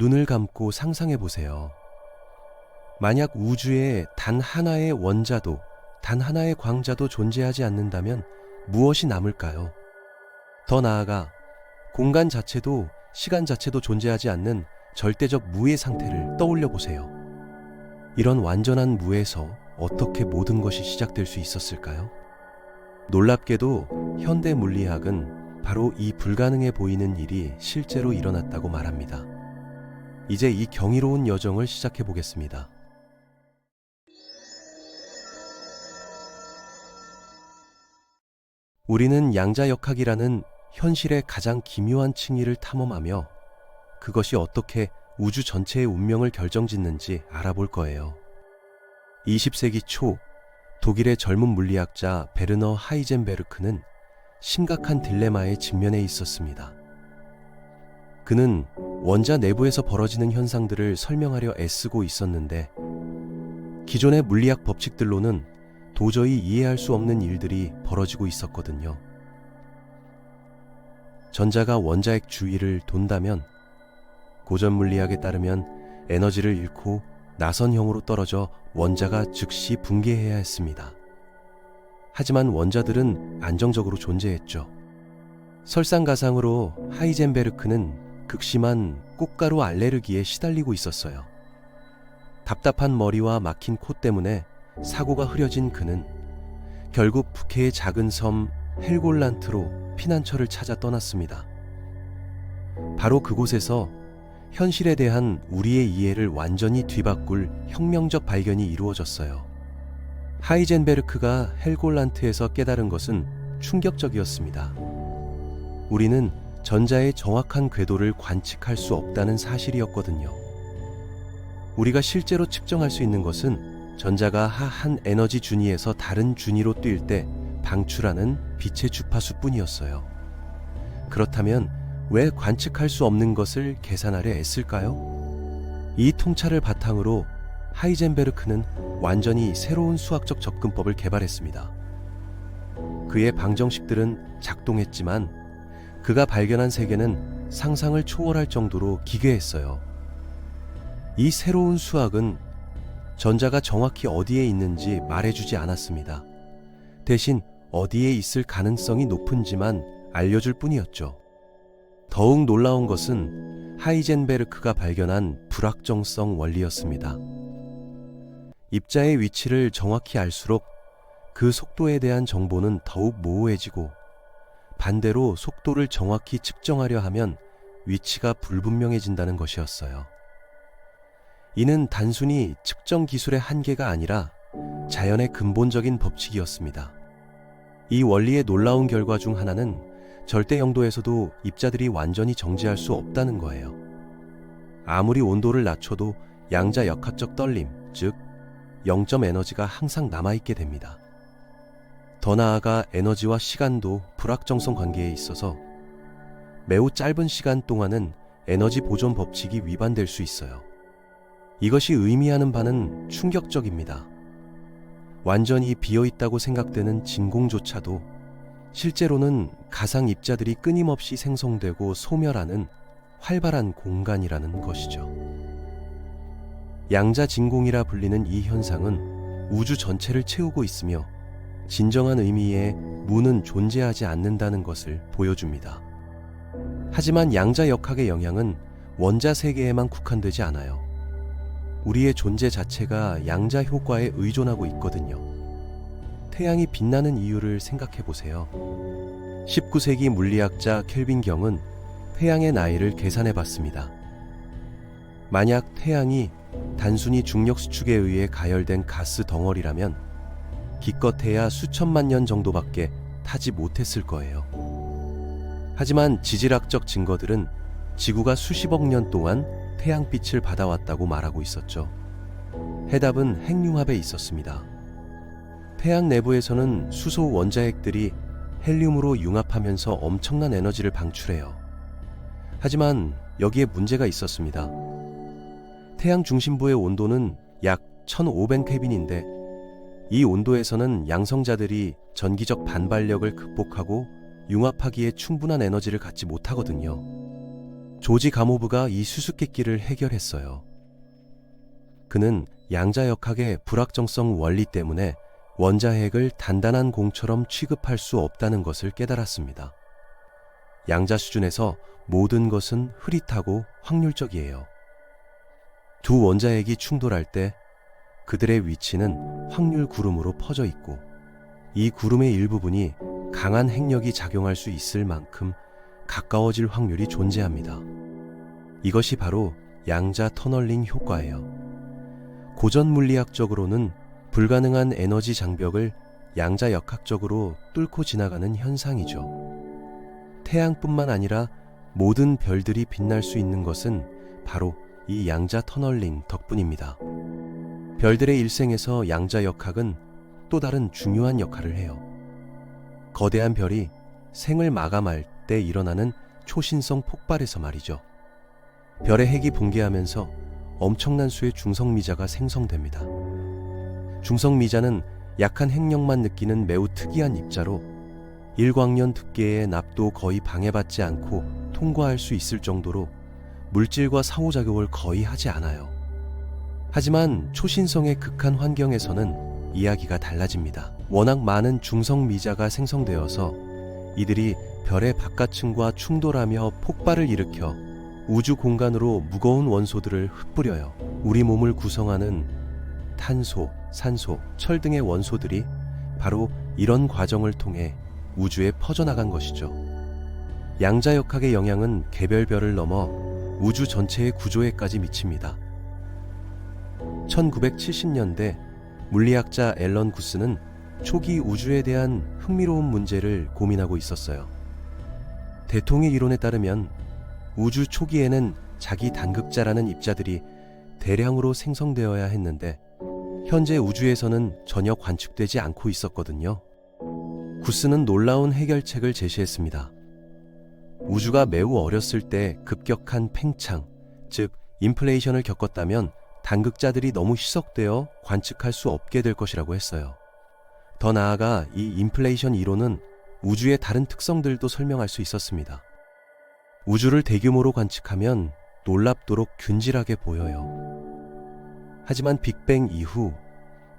눈을 감고 상상해 보세요. 만약 우주에 단 하나의 원자도, 단 하나의 광자도 존재하지 않는다면 무엇이 남을까요? 더 나아가 공간 자체도 시간 자체도 존재하지 않는 절대적 무의 상태를 떠올려 보세요. 이런 완전한 무에서 어떻게 모든 것이 시작될 수 있었을까요? 놀랍게도 현대 물리학은 바로 이 불가능해 보이는 일이 실제로 일어났다고 말합니다. 이제 이 경이로운 여정을 시작해 보겠습니다. 우리는 양자역학이라는 현실의 가장 기묘한 층위를 탐험하며 그것이 어떻게 우주 전체의 운명을 결정짓는지 알아볼 거예요. 20세기 초 독일의 젊은 물리학자 베르너 하이젠베르크는 심각한 딜레마에 직면해 있었습니다. 그는 원자 내부에서 벌어지는 현상들을 설명하려 애쓰고 있었는데 기존의 물리학 법칙들로는 도저히 이해할 수 없는 일들이 벌어지고 있었거든요. 전자가 원자핵 주위를 돈다면 고전 물리학에 따르면 에너지를 잃고 나선형으로 떨어져 원자가 즉시 붕괴해야 했습니다. 하지만 원자들은 안정적으로 존재했죠. 설상가상으로 하이젠베르크는 극심한 꽃가루 알레르기에 시달리고 있었어요. 답답한 머리와 막힌 코 때문에 사고가 흐려진 그는 결국 북해의 작은 섬 헬골란트로 피난처를 찾아 떠났습니다. 바로 그곳에서 현실에 대한 우리의 이해를 완전히 뒤바꿀 혁명적 발견이 이루어졌어요. 하이젠베르크가 헬골란트에서 깨달은 것은 충격적이었습니다. 우리는 전자의 정확한 궤도를 관측할 수 없다는 사실이었거든요. 우리가 실제로 측정할 수 있는 것은 전자가 한 에너지 준위에서 다른 준위로 뛸 때 방출하는 빛의 주파수뿐이었어요. 그렇다면 왜 관측할 수 없는 것을 계산하려 애쓸까요? 이 통찰을 바탕으로 하이젠베르크는 완전히 새로운 수학적 접근법을 개발했습니다. 그의 방정식들은 작동했지만 그가 발견한 세계는 상상을 초월할 정도로 기괴했어요. 이 새로운 수학은 전자가 정확히 어디에 있는지 말해주지 않았습니다. 대신 어디에 있을 가능성이 높은지만 알려줄 뿐이었죠. 더욱 놀라운 것은 하이젠베르크가 발견한 불확정성 원리였습니다. 입자의 위치를 정확히 알수록 그 속도에 대한 정보는 더욱 모호해지고 반대로 속도를 정확히 측정하려 하면 위치가 불분명해진다는 것이었어요. 이는 단순히 측정 기술의 한계가 아니라 자연의 근본적인 법칙이었습니다. 이 원리의 놀라운 결과 중 하나는 절대 영도에서도 입자들이 완전히 정지할 수 없다는 거예요. 아무리 온도를 낮춰도 양자 역학적 떨림, 즉 0점 에너지가 항상 남아있게 됩니다. 더 나아가 에너지와 시간도 불확정성 관계에 있어서 매우 짧은 시간 동안은 에너지 보존 법칙이 위반될 수 있어요. 이것이 의미하는 바는 충격적입니다. 완전히 비어있다고 생각되는 진공조차도 실제로는 가상 입자들이 끊임없이 생성되고 소멸하는 활발한 공간이라는 것이죠. 양자 진공이라 불리는 이 현상은 우주 전체를 채우고 있으며 진정한 의미의 무는 존재하지 않는다는 것을 보여줍니다. 하지만 양자 역학의 영향은 원자 세계에만 국한되지 않아요. 우리의 존재 자체가 양자 효과에 의존하고 있거든요. 태양이 빛나는 이유를 생각해 보세요. 19세기 물리학자 켈빈 경은 태양의 나이를 계산해 봤습니다. 만약 태양이 단순히 중력 수축에 의해 가열된 가스 덩어리라면 기껏해야 수천만 년 정도밖에 타지 못했을 거예요. 하지만 지질학적 증거들은 지구가 수십억 년 동안 태양빛을 받아왔다고 말하고 있었죠. 해답은 핵융합에 있었습니다. 태양 내부에서는 수소 원자핵들이 헬륨으로 융합하면서 엄청난 에너지를 방출해요. 하지만 여기에 문제가 있었습니다. 태양 중심부의 온도는 약 1500켈빈인데 이 온도에서는 양성자들이 전기적 반발력을 극복하고 융합하기에 충분한 에너지를 갖지 못하거든요. 조지 가모브가 이 수수께끼를 해결했어요. 그는 양자역학의 불확정성 원리 때문에 원자핵을 단단한 공처럼 취급할 수 없다는 것을 깨달았습니다. 양자 수준에서 모든 것은 흐릿하고 확률적이에요. 두 원자핵이 충돌할 때 그들의 위치는 확률 구름으로 퍼져 있고 이 구름의 일부분이 강한 핵력이 작용할 수 있을 만큼 가까워질 확률이 존재합니다. 이것이 바로 양자 터널링 효과예요. 고전 물리학적으로는 불가능한 에너지 장벽을 양자역학적으로 뚫고 지나가는 현상이죠. 태양뿐만 아니라 모든 별들이 빛날 수 있는 것은 바로 이 양자 터널링 덕분입니다. 별들의 일생에서 양자역학은 또 다른 중요한 역할을 해요. 거대한 별이 생을 마감할 때 일어나는 초신성 폭발에서 말이죠. 별의 핵이 붕괴하면서 엄청난 수의 중성미자가 생성됩니다. 중성미자는 약한 핵력만 느끼는 매우 특이한 입자로 1광년 두께의 납도 거의 방해받지 않고 통과할 수 있을 정도로 물질과 상호작용을 거의 하지 않아요. 하지만 초신성의 극한 환경에서는 이야기가 달라집니다. 워낙 많은 중성미자가 생성되어서 이들이 별의 바깥층과 충돌하며 폭발을 일으켜 우주 공간으로 무거운 원소들을 흩뿌려요. 우리 몸을 구성하는 탄소, 산소, 철 등의 원소들이 바로 이런 과정을 통해 우주에 퍼져나간 것이죠. 양자역학의 영향은 개별별을 넘어 우주 전체의 구조에까지 미칩니다. 1970년대 물리학자 앨런 구스는 초기 우주에 대한 흥미로운 문제를 고민하고 있었어요. 대통의 이론에 따르면 우주 초기에는 자기 단극자라는 입자들이 대량으로 생성되어야 했는데 현재 우주에서는 전혀 관측되지 않고 있었거든요. 구스는 놀라운 해결책을 제시했습니다. 우주가 매우 어렸을 때 급격한 팽창, 즉 인플레이션을 겪었다면 단극자들이 너무 희석되어 관측할 수 없게 될 것이라고 했어요. 더 나아가 이 인플레이션 이론은 우주의 다른 특성들도 설명할 수 있었습니다. 우주를 대규모로 관측하면 놀랍도록 균질하게 보여요. 하지만 빅뱅 이후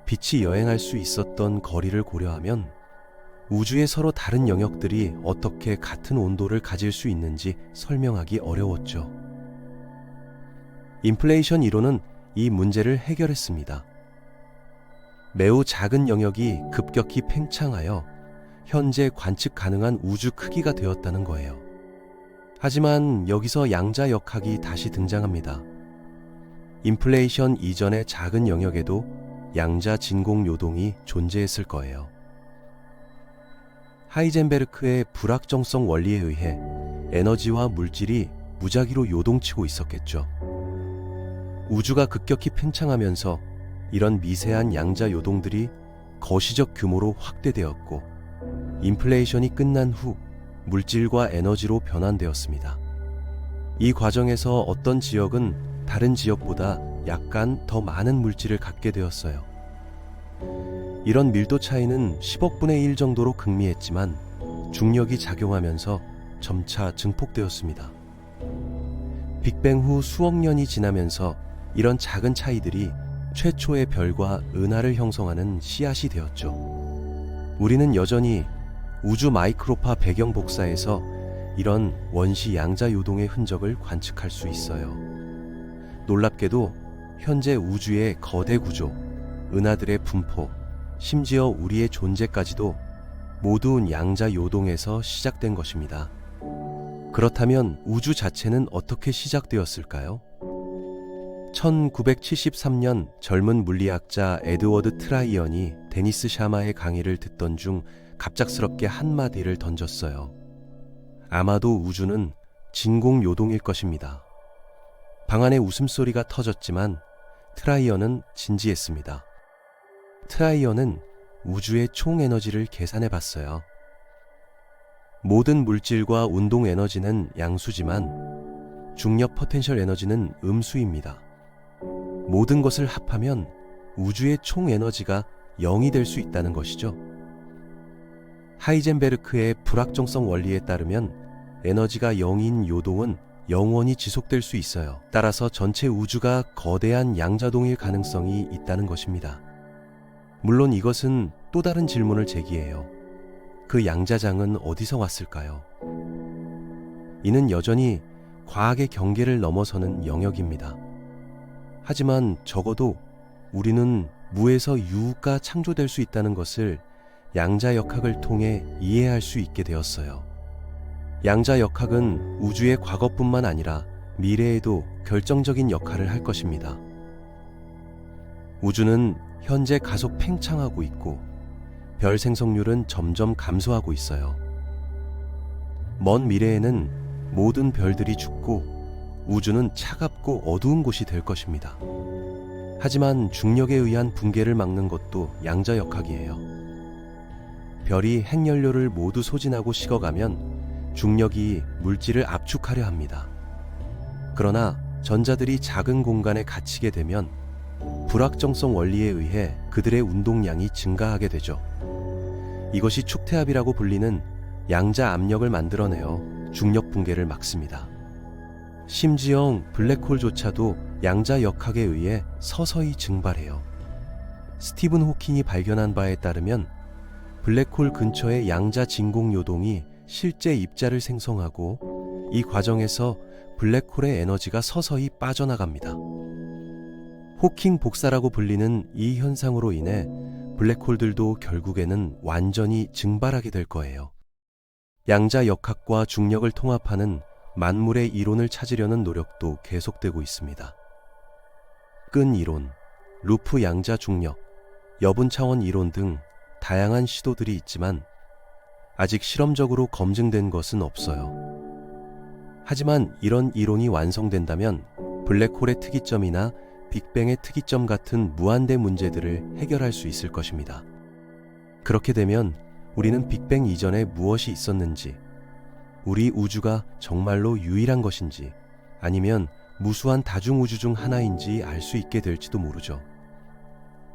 빛이 여행할 수 있었던 거리를 고려하면 우주의 서로 다른 영역들이 어떻게 같은 온도를 가질 수 있는지 설명하기 어려웠죠. 인플레이션 이론은 이 문제를 해결했습니다. 매우 작은 영역이 급격히 팽창하여 현재 관측 가능한 우주 크기가 되었다는 거예요. 하지만 여기서 양자역학이 다시 등장합니다. 인플레이션 이전의 작은 영역에도 양자 진공 요동이 존재했을 거예요. 하이젠베르크의 불확정성 원리에 의해 에너지와 물질이 무작위로 요동치고 있었겠죠. 우주가 급격히 팽창하면서 이런 미세한 양자 요동들이 거시적 규모로 확대되었고 인플레이션이 끝난 후 물질과 에너지로 변환되었습니다. 이 과정에서 어떤 지역은 다른 지역보다 약간 더 많은 물질을 갖게 되었어요. 이런 밀도 차이는 10억 분의 1 정도로 극미했지만 중력이 작용하면서 점차 증폭되었습니다. 빅뱅 후 수억 년이 지나면서 이런 작은 차이들이 최초의 별과 은하를 형성하는 씨앗이 되었죠. 우리는 여전히 우주 마이크로파 배경 복사에서 이런 원시 양자 요동의 흔적을 관측할 수 있어요. 놀랍게도 현재 우주의 거대 구조, 은하들의 분포, 심지어 우리의 존재까지도 모두 양자 요동에서 시작된 것입니다. 그렇다면 우주 자체는 어떻게 시작되었을까요? 1973년 젊은 물리학자 에드워드 트라이언이 데니스 샤마의 강의를 듣던 중 갑작스럽게 한마디를 던졌어요. 아마도 우주는 진공 요동일 것입니다. 방 안에 웃음소리가 터졌지만 트라이언은 진지했습니다. 트라이언은 우주의 총 에너지를 계산해 봤어요. 모든 물질과 운동 에너지는 양수지만 중력 포텐셜 에너지는 음수입니다. 모든 것을 합하면 우주의 총 에너지가 0이 될 수 있다는 것이죠. 하이젠베르크의 불확정성 원리에 따르면 에너지가 0인 요동은 영원히 지속될 수 있어요. 따라서 전체 우주가 거대한 양자동일 가능성이 있다는 것입니다. 물론 이것은 또 다른 질문을 제기해요. 그 양자장은 어디서 왔을까요? 이는 여전히 과학의 경계를 넘어서는 영역입니다. 하지만 적어도 우리는 무에서 유가 창조될 수 있다는 것을 양자역학을 통해 이해할 수 있게 되었어요. 양자역학은 우주의 과거뿐만 아니라 미래에도 결정적인 역할을 할 것입니다. 우주는 현재 가속 팽창하고 있고 별 생성률은 점점 감소하고 있어요. 먼 미래에는 모든 별들이 죽고 우주는 차갑고 어두운 곳이 될 것입니다. 하지만 중력에 의한 붕괴를 막는 것도 양자역학이에요. 별이 핵연료를 모두 소진하고 식어가면 중력이 물질을 압축하려 합니다. 그러나 전자들이 작은 공간에 갇히게 되면 불확정성 원리에 의해 그들의 운동량이 증가하게 되죠. 이것이 축태압이라고 불리는 양자 압력을 만들어내어 중력 붕괴를 막습니다. 심지어 블랙홀조차도 양자역학에 의해 서서히 증발해요. 스티븐 호킹이 발견한 바에 따르면 블랙홀 근처의 양자 진공 요동이 실제 입자를 생성하고 이 과정에서 블랙홀의 에너지가 서서히 빠져나갑니다. 호킹 복사라고 불리는 이 현상으로 인해 블랙홀들도 결국에는 완전히 증발하게 될 거예요. 양자역학과 중력을 통합하는 만물의 이론을 찾으려는 노력도 계속되고 있습니다. 끈 이론, 루프 양자 중력, 여분 차원 이론 등 다양한 시도들이 있지만 아직 실험적으로 검증된 것은 없어요. 하지만 이런 이론이 완성된다면 블랙홀의 특이점이나 빅뱅의 특이점 같은 무한대 문제들을 해결할 수 있을 것입니다. 그렇게 되면 우리는 빅뱅 이전에 무엇이 있었는지, 우리 우주가 정말로 유일한 것인지 아니면 무수한 다중우주 중 하나인지 알 수 있게 될지도 모르죠.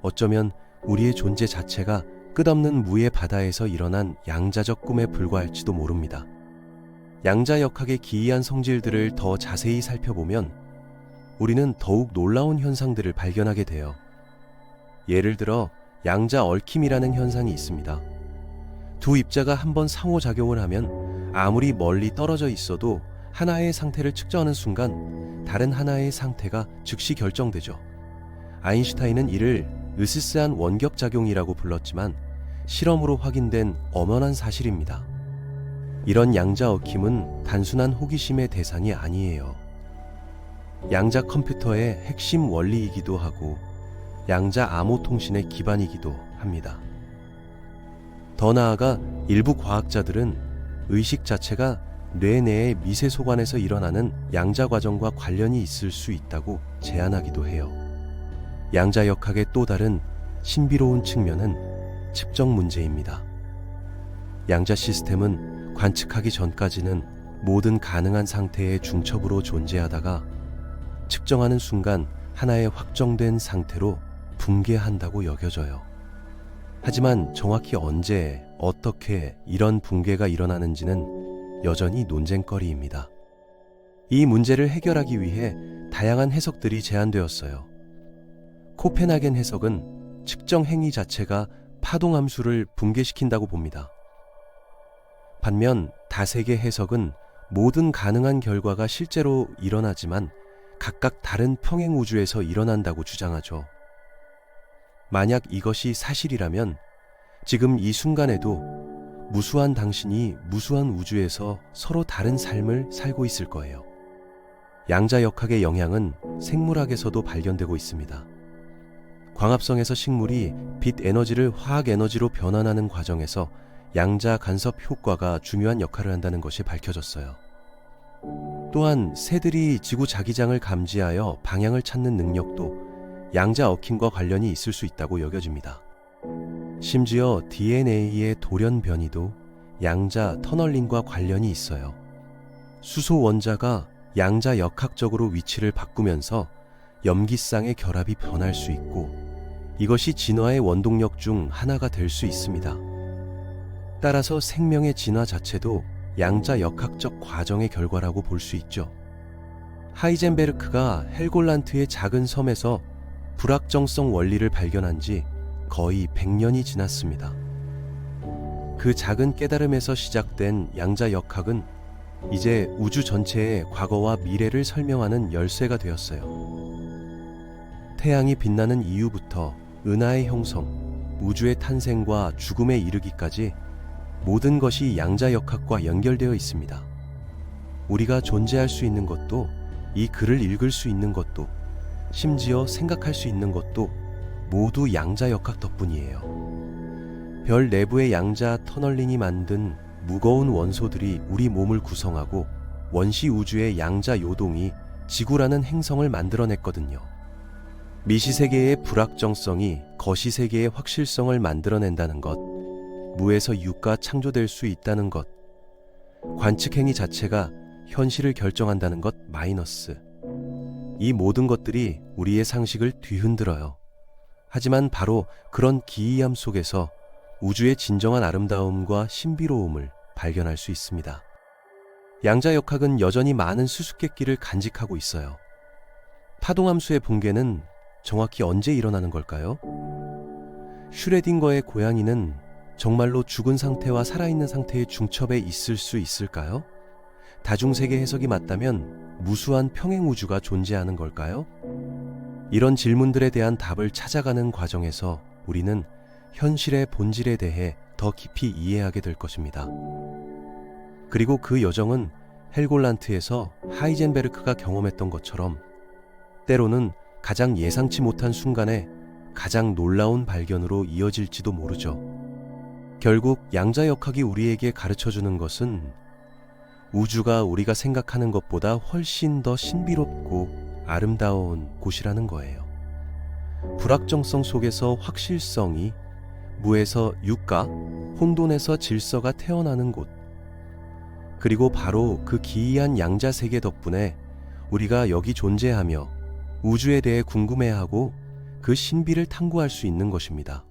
어쩌면 우리의 존재 자체가 끝없는 무의 바다에서 일어난 양자적 꿈에 불과할지도 모릅니다. 양자역학의 기이한 성질들을 더 자세히 살펴보면 우리는 더욱 놀라운 현상들을 발견하게 돼요. 예를 들어 양자 얽힘이라는 현상이 있습니다. 두 입자가 한번 상호작용을 하면 아무리 멀리 떨어져 있어도 하나의 상태를 측정하는 순간 다른 하나의 상태가 즉시 결정되죠. 아인슈타인은 이를 으스스한 원격작용이라고 불렀지만 실험으로 확인된 엄연한 사실입니다. 이런 양자 얽힘은 단순한 호기심의 대상이 아니에요. 양자 컴퓨터의 핵심 원리이기도 하고 양자 암호 통신의 기반이기도 합니다. 더 나아가 일부 과학자들은 의식 자체가 뇌 내의 미세 소관에서 일어나는 양자 과정과 관련이 있을 수 있다고 제안하기도 해요. 양자역학의 또 다른 신비로운 측면은 측정 문제입니다. 양자 시스템은 관측하기 전까지는 모든 가능한 상태의 중첩으로 존재하다가 측정하는 순간 하나의 확정된 상태로 붕괴한다고 여겨져요. 하지만 정확히 언제, 어떻게 이런 붕괴가 일어나는지는 여전히 논쟁거리입니다. 이 문제를 해결하기 위해 다양한 해석들이 제안되었어요. 코펜하겐 해석은 측정 행위 자체가 파동함수를 붕괴시킨다고 봅니다. 반면 다세계 해석은 모든 가능한 결과가 실제로 일어나지만 각각 다른 평행 우주에서 일어난다고 주장하죠. 만약 이것이 사실이라면 지금 이 순간에도 무수한 당신이 무수한 우주에서 서로 다른 삶을 살고 있을 거예요. 양자역학의 영향은 생물학에서도 발견되고 있습니다. 광합성에서 식물이 빛 에너지를 화학 에너지로 변환하는 과정에서 양자 간섭 효과가 중요한 역할을 한다는 것이 밝혀졌어요. 또한 새들이 지구 자기장을 감지하여 방향을 찾는 능력도 양자 얽힘과 관련이 있을 수 있다고 여겨집니다. 심지어 DNA의 돌연 변이도 양자 터널링과 관련이 있어요. 수소 원자가 양자 역학적으로 위치를 바꾸면서 염기쌍의 결합이 변할 수 있고 이것이 진화의 원동력 중 하나가 될 수 있습니다. 따라서 생명의 진화 자체도 양자 역학적 과정의 결과라고 볼 수 있죠. 하이젠베르크가 헬골란트의 작은 섬에서 불확정성 원리를 발견한 지 거의 100년이 지났습니다. 그 작은 깨달음에서 시작된 양자역학은 이제 우주 전체의 과거와 미래를 설명하는 열쇠가 되었어요. 태양이 빛나는 이유부터 은하의 형성, 우주의 탄생과 죽음에 이르기까지 모든 것이 양자역학과 연결되어 있습니다. 우리가 존재할 수 있는 것도, 이 글을 읽을 수 있는 것도, 심지어 생각할 수 있는 것도 모두 양자역학 덕분이에요. 별 내부의 양자 터널린이 만든 무거운 원소들이 우리 몸을 구성하고 원시 우주의 양자 요동이 지구라는 행성을 만들어냈거든요. 미시세계의 불확정성이 거시세계의 확실성을 만들어낸다는 것, 무에서 유가 창조될 수 있다는 것, 관측행위 자체가 현실을 결정한다는 것 마이너스. 이 모든 것들이 우리의 상식을 뒤흔들어요. 하지만 바로 그런 기이함 속에서 우주의 진정한 아름다움과 신비로움을 발견할 수 있습니다. 양자역학은 여전히 많은 수수께끼를 간직하고 있어요. 파동함수의 붕괴는 정확히 언제 일어나는 걸까요? 슈레딩거의 고양이는 정말로 죽은 상태와 살아있는 상태의 중첩에 있을 수 있을까요? 다중세계 해석이 맞다면 무수한 평행우주가 존재하는 걸까요? 이런 질문들에 대한 답을 찾아가는 과정에서 우리는 현실의 본질에 대해 더 깊이 이해하게 될 것입니다. 그리고 그 여정은 헬골란트에서 하이젠베르크가 경험했던 것처럼 때로는 가장 예상치 못한 순간에 가장 놀라운 발견으로 이어질지도 모르죠. 결국 양자역학이 우리에게 가르쳐주는 것은 우주가 우리가 생각하는 것보다 훨씬 더 신비롭고 아름다운 곳이라는 거예요. 불확정성 속에서 확실성이, 무에서 유가, 혼돈에서 질서가 태어나는 곳. 그리고 바로 그 기이한 양자세계 덕분에 우리가 여기 존재하며 우주에 대해 궁금해하고 그 신비를 탐구할 수 있는 것입니다.